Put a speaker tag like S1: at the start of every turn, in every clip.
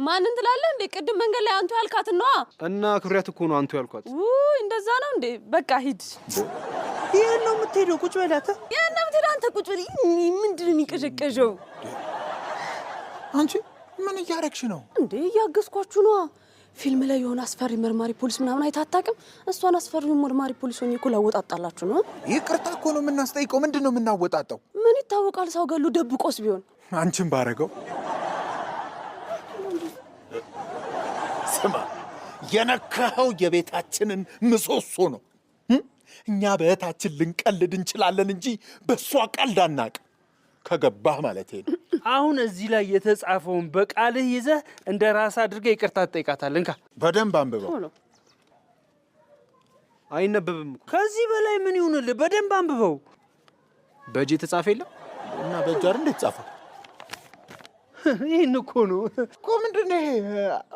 S1: ማንን ትላለህ እንዴ? ቅድም መንገድ ላይ አንቱ ያልካት ነው
S2: እና ክብሪያት እኮ ነው አንቱ ያልኳት።
S1: እንደዛ ነው እንዴ? በቃ ሂድ።
S3: ይሄን ነው የምትሄደው? ቁጭ በላተ።
S1: ይሄን ነው የምትሄደው? አንተ ቁጭ በል። ምንድን ነው የሚቀዠቀዠው?
S3: አንቺ ምን እያረግሽ ነው
S1: እንዴ? እያገዝኳችሁ ነው። ፊልም ላይ የሆነ አስፈሪ መርማሪ ፖሊስ ምናምን አይታጣቅም? እሷን አስፈሪ መርማሪ ፖሊስ ሆኜ እኮ ላወጣጣላችሁ ነው።
S3: ይቅርታ እኮ ነው የምናስጠይቀው። ምንድን ነው የምናወጣጣው?
S1: ምን ይታወቃል? ሰው ገሉ ደብቆስ ቢሆን
S3: አንቺን ባረገው። ስማ፣ የነካኸው የቤታችንን ምሰሶ ነው። እኛ በእህታችን ልንቀልድ እንችላለን እንጂ በእሷ ቀልድ አናውቅም። ከገባህ ማለት ነው።
S4: አሁን እዚህ ላይ የተጻፈውን በቃልህ ይዘህ እንደ ራስ አድርገህ ይቅርታ ትጠይቃታለህ። እንካ
S3: በደንብ አንብበው።
S2: አይነበብም።
S4: ከዚህ በላይ ምን ይሁንልህ? በደንብ አንብበው።
S2: በእጅ የተጻፈ የለም
S3: እና በእጅ አይደል እንደተጻፈው?
S4: ይህን እኮ ነው
S3: እኮ። ምንድን ነው ይሄ?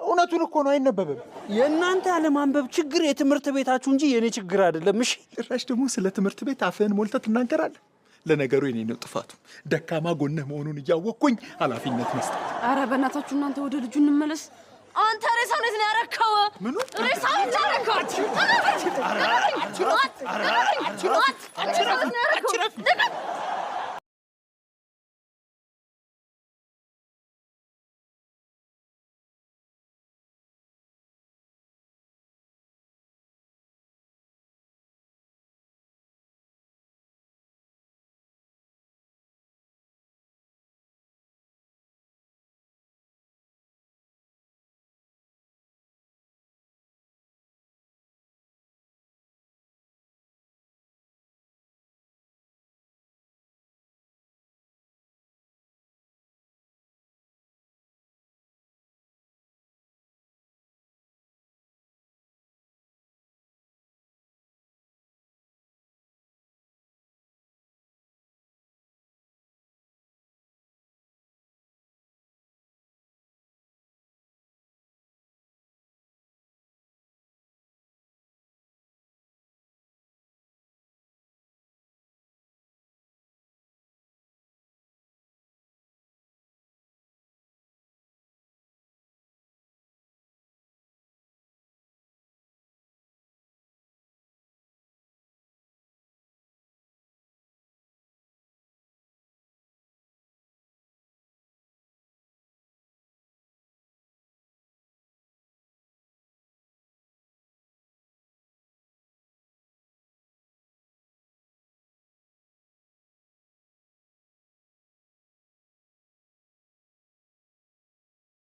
S3: እውነቱን እኮ ነው። አይነበብም።
S4: የእናንተ አለማንበብ ችግር የትምህርት ቤታችሁ እንጂ የእኔ ችግር አይደለም። እሺ፣
S3: ጭራሽ ደግሞ ስለ ትምህርት ቤት አፍህን ሞልተህ ትናገራለህ። ለነገሩ የኔ ነው ጥፋቱ። ደካማ ጎንህ መሆኑን እያወቅኩኝ ኃላፊነት መስጠት።
S1: ኧረ በእናታችሁ እናንተ ወደ ልጁ እንመለስ። አንተ ሬሳውን የት ነው ያረከው?
S3: ምኑ
S1: ሬሳውን ያረከው?